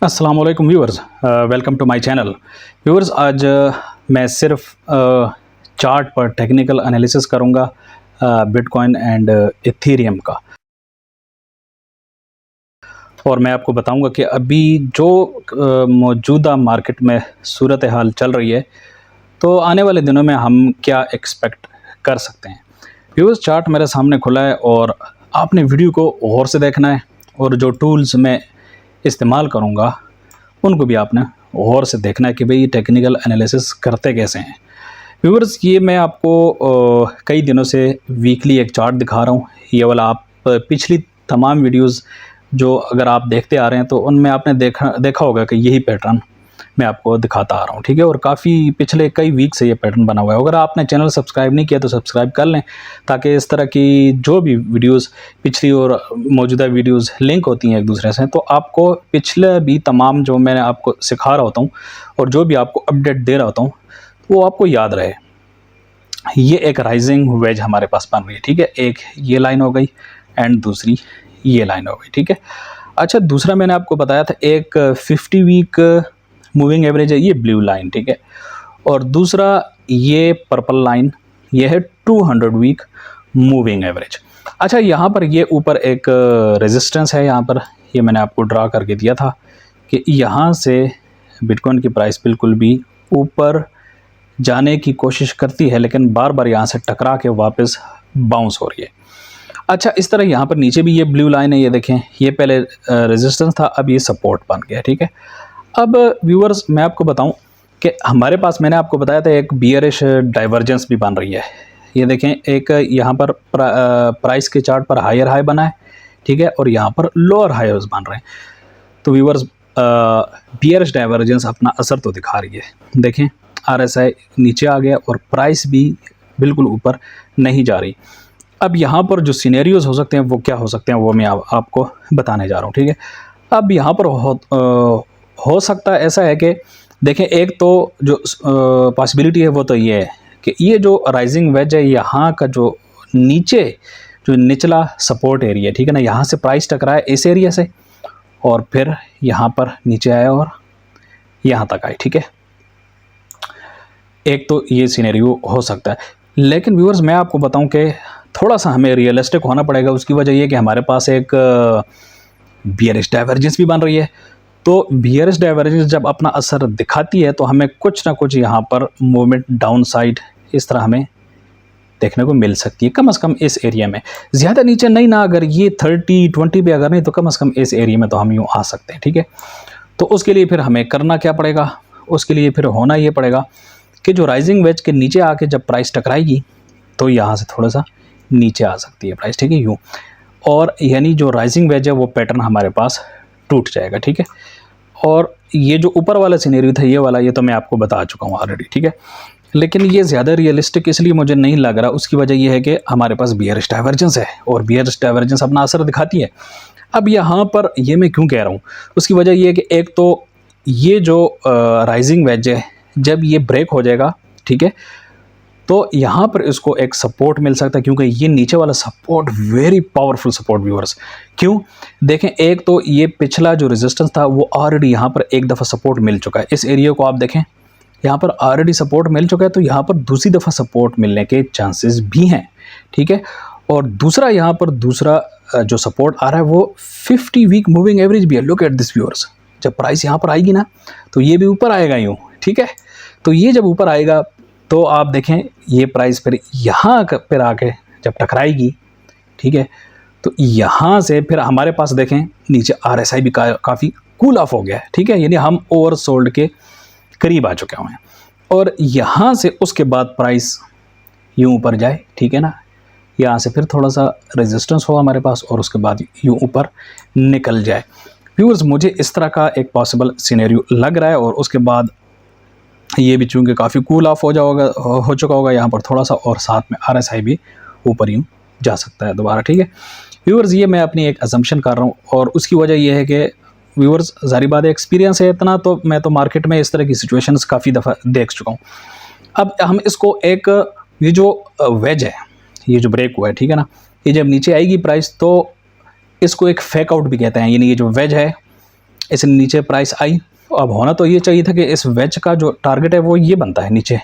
अस्सलाम वालेकुम viewers, welcome to my channel. Viewers, आज मैं सिर्फ चार्ट पर टेक्निकल एनालिसिस करूंगा बिटकॉइन एंड इथेरियम का। और मैं आपको बताऊंगा कि अभी जो मौजूदा मार्केट में सूरत हाल चल रही है, तो आने वाले दिनों में हम क्या एक्सपेक्ट कर सकते हैं। व्यूअर्स, चार्ट मेरे सामने खुला है और आपने वीडियो को गौर से देखना है, और जो टूल्स मैं इस्तेमाल करूँगा उनको भी आपने गौर से देखना है कि भाई टेक्निकल एनालिसिस करते कैसे हैं। व्यूअर्स, ये मैं आपको कई दिनों से वीकली एक चार्ट दिखा रहा हूँ। ये वाला आप पिछली तमाम वीडियोस जो अगर आप देखते आ रहे हैं तो उनमें आपने देखा होगा कि यही पैटर्न मैं आपको दिखाता आ रहा हूँ, ठीक है। और काफ़ी पिछले कई वीक से ये पैटर्न बना हुआ है। अगर आपने चैनल सब्सक्राइब नहीं किया तो सब्सक्राइब कर लें, ताकि इस तरह की जो भी वीडियोस पिछली और मौजूदा वीडियोस लिंक होती हैं एक दूसरे से, तो आपको पिछले भी तमाम जो मैंने आपको सिखा रहा होता हूँ और जो भी आपको अपडेट दे रहा होता हूँ वो आपको याद रहे। ये एक राइजिंग वेज हमारे पास बन रही है, ठीक है। एक ये लाइन हो गई एंड दूसरी ये लाइन हो गई, ठीक है। अच्छा, दूसरा मैंने आपको बताया था एक 50 वीक मूविंग एवरेज है, ये ब्लू लाइन, ठीक है। और दूसरा ये पर्पल लाइन, ये है 200 वीक मूविंग एवरेज। अच्छा, यहाँ पर ये ऊपर एक रेजिस्टेंस है, यहाँ पर ये मैंने आपको ड्रा करके दिया था कि यहाँ से बिटकॉइन की प्राइस बिल्कुल भी ऊपर जाने की कोशिश करती है, लेकिन बार बार यहाँ से टकरा के वापस बाउंस हो रही है। अच्छा, इस तरह यहाँ पर नीचे भी ये ब्लू लाइन है, ये देखें, ये पहले रेजिस्टेंस था, अब ये सपोर्ट बन गया, ठीक है। अब व्यूअर्स, मैं आपको बताऊं कि हमारे पास, मैंने आपको बताया था, एक बियरिश डाइवर्जेंस भी बन रही है। ये देखें, एक यहाँ पर प्राइस के चार्ट पर हायर हाई बना है, ठीक है, और यहाँ पर लोअर हाईज बन रहे हैं। तो व्यूअर्स, बियरिश डाइवर्जेंस अपना असर तो दिखा रही है। देखें, RSI नीचे आ गया और प्राइस भी बिल्कुल ऊपर नहीं जा रही। अब यहाँ पर जो सिनेरियोज हो सकते हैं वो क्या हो सकते हैं, वो मैं आपको बताने जा रहा हूँ, ठीक है। अब यहाँ पर हो सकता है ऐसा है कि देखें, एक तो जो पॉसिबिलिटी है वो तो ये है कि ये जो राइजिंग वेज है, यहाँ का जो नीचे जो निचला सपोर्ट एरिया, ठीक है ना, यहाँ से प्राइस टकराए इस एरिया से और फिर यहाँ पर नीचे आया और यहाँ तक आए, ठीक है। एक तो ये सिनेरियो हो सकता है, लेकिन व्यूअर्स मैं आपको बताऊं कि थोड़ा सा हमें रियलिस्टिक होना पड़ेगा। उसकी वजह ये कि हमारे पास एक बियरिश डाइवर्जेंस भी बन रही है। तो बियरिश डाइवर्जेंस जब अपना असर दिखाती है तो हमें कुछ ना कुछ यहाँ पर मूवमेंट डाउन साइड इस तरह हमें देखने को मिल सकती है, कम से कम इस एरिया में। ज़्यादा नीचे नहीं ना, अगर ये 30-20 पे अगर नहीं, तो कम से कम इस एरिया में तो हम यूँ आ सकते हैं, ठीक है। तो उसके लिए फिर हमें करना क्या पड़ेगा, उसके लिए फिर होना ये पड़ेगा कि जो राइजिंग वेज के नीचे आके जब प्राइस टकराएगी तो यहाँ से थोड़ा सा नीचे आ सकती है प्राइस, ठीक है, यूँ। और यानी जो राइजिंग वेज है वो पैटर्न हमारे पास टूट जाएगा, ठीक है। और ये जो ऊपर वाला सिनेरियो था, ये वाला, ये तो मैं आपको बता चुका हूँ ऑलरेडी, ठीक है। लेकिन ये ज़्यादा रियलिस्टिक इसलिए मुझे नहीं लग रहा। उसकी वजह ये है कि हमारे पास बियरिश डाइवर्जेंस है और बियरिश डाइवर्जेंस अपना असर दिखाती है। अब यहाँ पर ये मैं क्यों कह रहा हूँ, उसकी वजह ये है कि एक तो ये जो राइजिंग वेज है, जब ये ब्रेक हो जाएगा, ठीक है, तो यहाँ पर इसको एक सपोर्ट मिल सकता है, क्योंकि ये नीचे वाला support very powerful support viewers. क्यों, देखें, एक तो ये पिछला जो रेजिस्टेंस था वो ऑलरेडी यहाँ पर एक दफ़ा सपोर्ट मिल चुका है। इस एरिया को आप देखें, यहाँ पर ऑलरेडी सपोर्ट मिल चुका है, तो यहाँ पर दूसरी दफ़ा सपोर्ट मिलने के चांसेस भी हैं, ठीक है। और दूसरा, यहाँ पर दूसरा जो सपोर्ट आ रहा है वो 50 वीक मूविंग एवरेज भी है। लुक एट दिस व्यूअर्स, जब प्राइस यहाँ पर आएगी ना तो ये भी ऊपर आएगा यूँ, ठीक है। तो ये जब ऊपर आएगा तो आप देखें, ये प्राइस फिर यहाँ पर आके जब टकराएगी, ठीक है, तो यहाँ से फिर हमारे पास देखें नीचे RSI भी काफ़ी कूल ऑफ हो गया है, ठीक है। यानी हम ओवर सोल्ड के करीब आ चुके हुए हैं। और यहाँ से उसके बाद प्राइस यूँ ऊपर जाए, ठीक है ना, यहाँ से फिर थोड़ा सा रेजिस्टेंस हो हमारे पास और उसके बाद यूँ ऊपर निकल जाए। व्यूअर्स, मुझे इस तरह का एक पॉसिबल सिनेरियो लग रहा है। और उसके बाद ये भी चूँकि काफ़ी कूल ऑफ हो चुका होगा यहाँ पर थोड़ा सा, और साथ में RSI भी ऊपर यूँ जा सकता है दोबारा, ठीक है। व्यूअर्स, ये मैं अपनी एक असम्पशन कर रहा हूँ, और उसकी वजह ये है कि व्यूअर्स, ज़ाहिर बात है, एक्सपीरियंस है इतना, तो मैं तो मार्केट में इस तरह की सिचुएशंस काफ़ी दफ़ा देख चुका हूँ। अब हम इसको एक, ये जो वेज है, ये जो ब्रेक हुआ है, ठीक है ना, ये जब नीचे आएगी प्राइस तो इसको एक फेक आउट भी कहते हैं। यानी ये जो वेज है इस नीचे प्राइस आई। अब होना तो ये चाहिए था कि इस वेज का जो टारगेट है वो ये बनता है नीचे,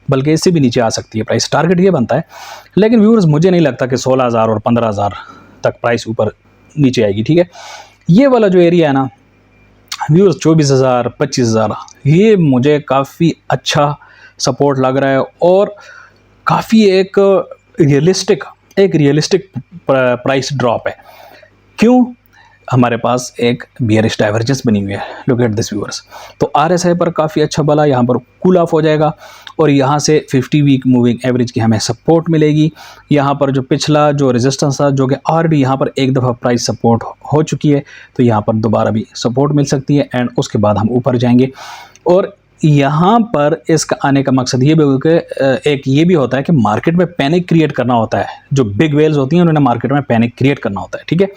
बल्कि इससे भी नीचे आ सकती है प्राइस, टारगेट ये बनता है। लेकिन व्यूअर्स मुझे नहीं लगता कि 16,000 और 15,000 तक प्राइस ऊपर नीचे आएगी, ठीक है। ये वाला जो एरिया है ना व्यूअर्स 24,000 25,000, ये मुझे काफ़ी अच्छा सपोर्ट लग रहा है और काफ़ी एक रियलिस्टिक प्राइस ड्रॉप है। क्यों? हमारे पास एक बियरिश डाइवर्जेंस बनी हुई है, लुक एट दिस व्यूअर्स। तो RSI पर काफ़ी अच्छा बला, यहाँ पर कूल ऑफ हो जाएगा और यहाँ से 50 वीक मूविंग एवरेज की हमें सपोर्ट मिलेगी। यहाँ पर जो पिछला जो रेजिस्टेंस था, जो कि ऑलरेडी यहाँ पर एक दफ़ा प्राइस सपोर्ट हो चुकी है, तो यहाँ पर दोबारा भी सपोर्ट मिल सकती है एंड उसके बाद हम ऊपर जाएंगे। और यहाँ पर इसका आने का मकसद ये भी कि एक ये भी होता है कि मार्केट में पैनिक क्रिएट करना होता है। जो बिग वेल्स होती हैं उन्होंने मार्केट में पैनिक क्रिएट करना होता है, ठीक है।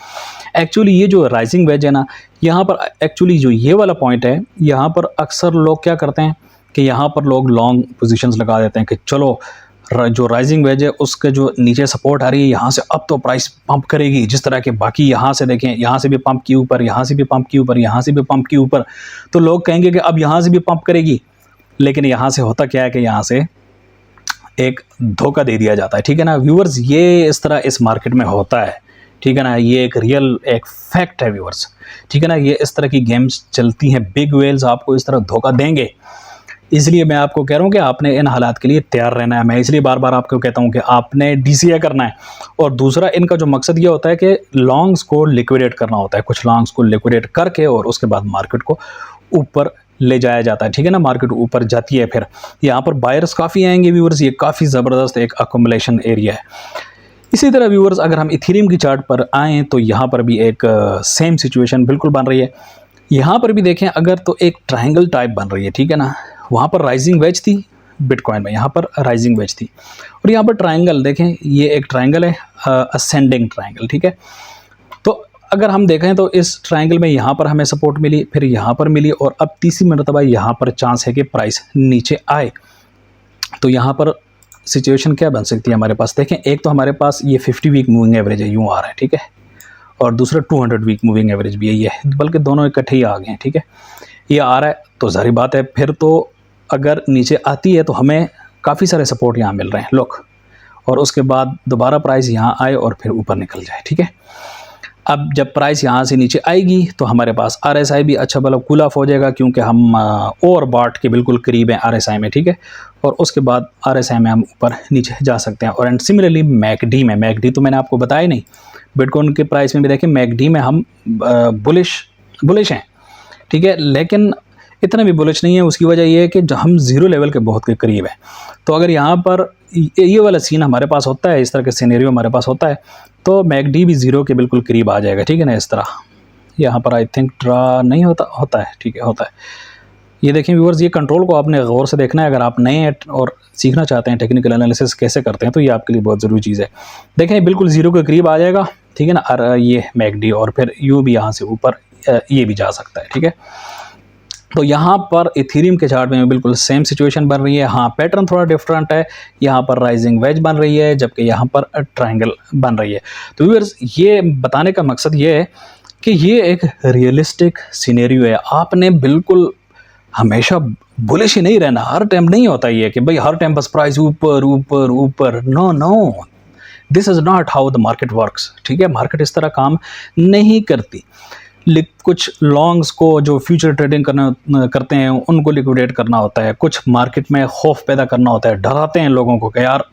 एक्चुअली ये जो राइजिंग वेज है ना, यहाँ पर एक्चुअली जो ये वाला पॉइंट है, यहाँ पर अक्सर लोग क्या करते हैं कि यहाँ पर लोग लॉन्ग पोजीशंस लगा देते हैं कि चलो जो राइजिंग वेज है उसके जो नीचे सपोर्ट आ रही है, यहाँ से अब तो प्राइस पंप करेगी, जिस तरह के बाकी यहाँ से देखें, यहाँ से भी पंप की ऊपर, यहाँ से भी पंप की ऊपर, यहाँ से भी पंप की ऊपर, तो लोग कहेंगे कि अब यहाँ से भी पंप करेगी। लेकिन यहाँ से होता क्या है कि यहाँ से एक धोखा दे दिया जाता है, ठीक है ना व्यूअर्स। ये इस तरह इस मार्केट में होता है, ठीक है ना, ये एक रियल एक फैक्ट है व्यूअर्स, ठीक है ना। ये इस तरह की गेम्स चलती हैं, बिग वेल्स आपको इस तरह धोखा देंगे। इसलिए मैं आपको कह रहा हूँ कि आपने इन हालात के लिए तैयार रहना है। मैं इसलिए बार बार आपको कहता हूँ कि आपने DCA करना है। और दूसरा इनका जो मकसद ये होता है कि लॉन्ग्स को लिक्विडेट करना होता है, कुछ लॉन्ग्स को लिक्विडेट करके और उसके बाद मार्केट को ऊपर ले जाया जाता है, ठीक है ना। मार्केट ऊपर जाती है, फिर यहाँ पर बायर्स काफ़ी आएंगे व्यूअर्स, ये काफ़ी ज़बरदस्त एक अकोमुलेशन एरिया है। इसी तरह व्यूअर्स अगर हम इथेरियम की चार्ट पर आएँ तो यहाँ पर भी एक सेम सिचुएशन बिल्कुल बन रही है। यहाँ पर भी देखें अगर तो एक ट्रायंगल टाइप बन रही है, ठीक है ना। वहाँ पर राइजिंग वेज थी बिटकॉइन में, यहाँ पर राइजिंग वेज थी और यहाँ पर ट्रायंगल देखें, ये एक ट्रायंगल है, असेंडिंग ट्रायंगल, ठीक है। तो अगर हम देखें तो इस ट्रायंगल में यहाँ पर हमें सपोर्ट मिली, फिर यहाँ पर मिली और अब तीसरी मरतबा यहाँ पर चांस है कि प्राइस नीचे आए। तो यहाँ पर सिचुएशन क्या बन सकती है हमारे पास, देखें एक तो हमारे पास ये 50 वीक मूविंग एवरेज है, यूँ आ रहा है, ठीक है, और दूसरा 200 वीक मूविंग एवरेज भी है, ये बल्कि दोनों इकट्ठे ही आ गए हैं, ठीक है। ये आ रहा है तो जाहिर बात है फिर तो अगर नीचे आती है तो हमें काफ़ी सारे सपोर्ट यहाँ मिल रहे हैं लोग, और उसके बाद दोबारा प्राइस यहाँ आए और फिर ऊपर निकल जाए, ठीक है। अब जब प्राइस यहाँ से नीचे आएगी तो हमारे पास RSI भी अच्छा मतलब कूल ऑफ हो जाएगा, क्योंकि हम ओवरबॉट के बिल्कुल करीब हैं RSI में, ठीक है। और उसके बाद RSI में हम ऊपर नीचे जा सकते हैं। और एंड सिमिलरली मैकडी तो मैंने आपको बताया नहीं, बिटकॉइन के प्राइस में भी देखें मैकडी में हम बुलिश हैं, ठीक है, लेकिन इतना भी बुलिश नहीं है। उसकी वजह यह है कि हम ज़ीरो लेवल के बहुत के करीब हैं। तो अगर यहाँ पर ये वाला सीन हमारे पास होता है, इस तरह के सिनेरियो हमारे पास होता है, तो मैकडी भी ज़ीरो के बिल्कुल करीब आ जाएगा, ठीक है ना। इस तरह यहाँ पर आई थिंक ड्रा नहीं होता है, ठीक है, होता है। ये देखें व्यूअर्स, ये कंट्रोल को आपने गौर से देखना है। अगर आप नए हैं और सीखना चाहते हैं टेक्निकल एनालिसिस कैसे करते हैं, तो ये आपके लिए बहुत ज़रूरी चीज़ है। देखें बिल्कुल ज़ीरो के करीब आ जाएगा, ठीक है ना, और ये मैकडी, और फिर यू भी यहाँ से ऊपर ये भी जा सकता है, ठीक है। तो यहाँ पर इथेरियम के चार्ट में बिल्कुल सेम सिचुएशन बन रही है। हाँ, पैटर्न थोड़ा डिफरेंट है, यहाँ पर राइजिंग वेज बन रही है जबकि यहाँ पर ट्रायंगल बन रही है। तो व्यूअर्स ये बताने का मकसद ये है कि ये एक रियलिस्टिक सिनेरियो है। आपने बिल्कुल हमेशा बुलिश ही नहीं रहना, हर टाइम नहीं होता ये कि भाई हर टाइम बस प्राइस ऊपर ऊपर ऊपर, no, this is not how the market works, ठीक है। मार्केट इस तरह काम नहीं करती। कुछ लॉन्ग्स को जो फ्यूचर ट्रेडिंग करते हैं उनको लिक्विडेट करना होता है, कुछ मार्केट में खौफ पैदा करना होता है, डराते हैं लोगों को कि यार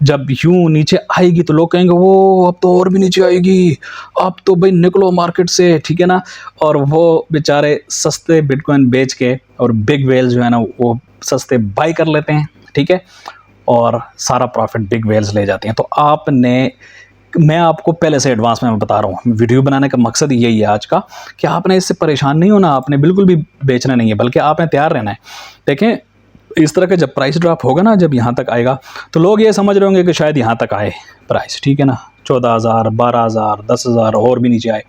जब यूँ नीचे आएगी तो लोग कहेंगे वो अब तो और भी नीचे आएगी, अब तो भाई निकलो मार्केट से, ठीक है ना। और वो बेचारे सस्ते बिटकॉइन बेच के और बिग वेल्स जो है ना वो सस्ते बाई कर लेते हैं, ठीक है, और सारा प्रॉफिट बिग वेल्स ले जाते हैं। तो मैं आपको पहले से एडवांस में बता रहा हूँ, वीडियो बनाने का मकसद यही है आज का कि आपने इससे परेशान नहीं होना, आपने बिल्कुल भी बेचना नहीं है, बल्कि आपने तैयार रहना है। देखें इस तरह का जब प्राइस ड्रॉप होगा ना, जब यहाँ तक आएगा तो लोग ये समझ रहे होंगे कि शायद यहाँ तक आए प्राइस, ठीक है ना, 14,000 12,000 10,000 और भी नीचे आए।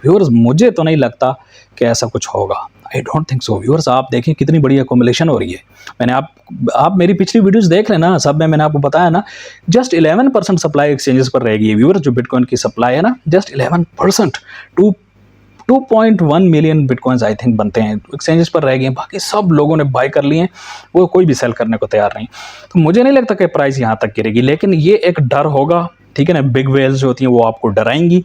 व्यूअर्स मुझे तो नहीं लगता कि ऐसा कुछ होगा, I don't think so. Viewers आप देखें कितनी बड़ी अकोमुलेशन हो रही है। मैंने आप मेरी पिछली वीडियोस देख लेना, सब में मैंने आपको बताया ना, जस्ट 11% सप्लाई एक्सचेंजेस पर रहेगी व्यूअर्स। जो बिटकॉइन की सप्लाई है ना, just 11%। 2.1 million bitcoins I think बनते हैं, एक्सचेंजेस पर रह गए हैं, बाकी सब लोगों ने बाय कर लिए हैं, वो कोई भी सेल करने को तैयार नहीं। तो मुझे नहीं लगता कि प्राइस यहाँ तक गिरेगी, लेकिन ये एक डर होगा, ठीक है ना। बिग वेल्स जो होती हैं वो आपको डराएंगी।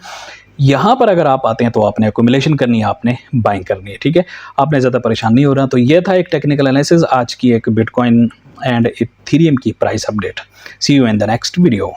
यहाँ पर अगर आप आते हैं तो आपने एक्यूमुलेशन करनी है, आपने बाइंग करनी है, ठीक है, आपने ज़्यादा परेशान नहीं हो रहा। तो ये था एक टेक्निकल एनालिसिस, आज की एक बिटकॉइन एंड इथेरियम की price update. See you in the next video.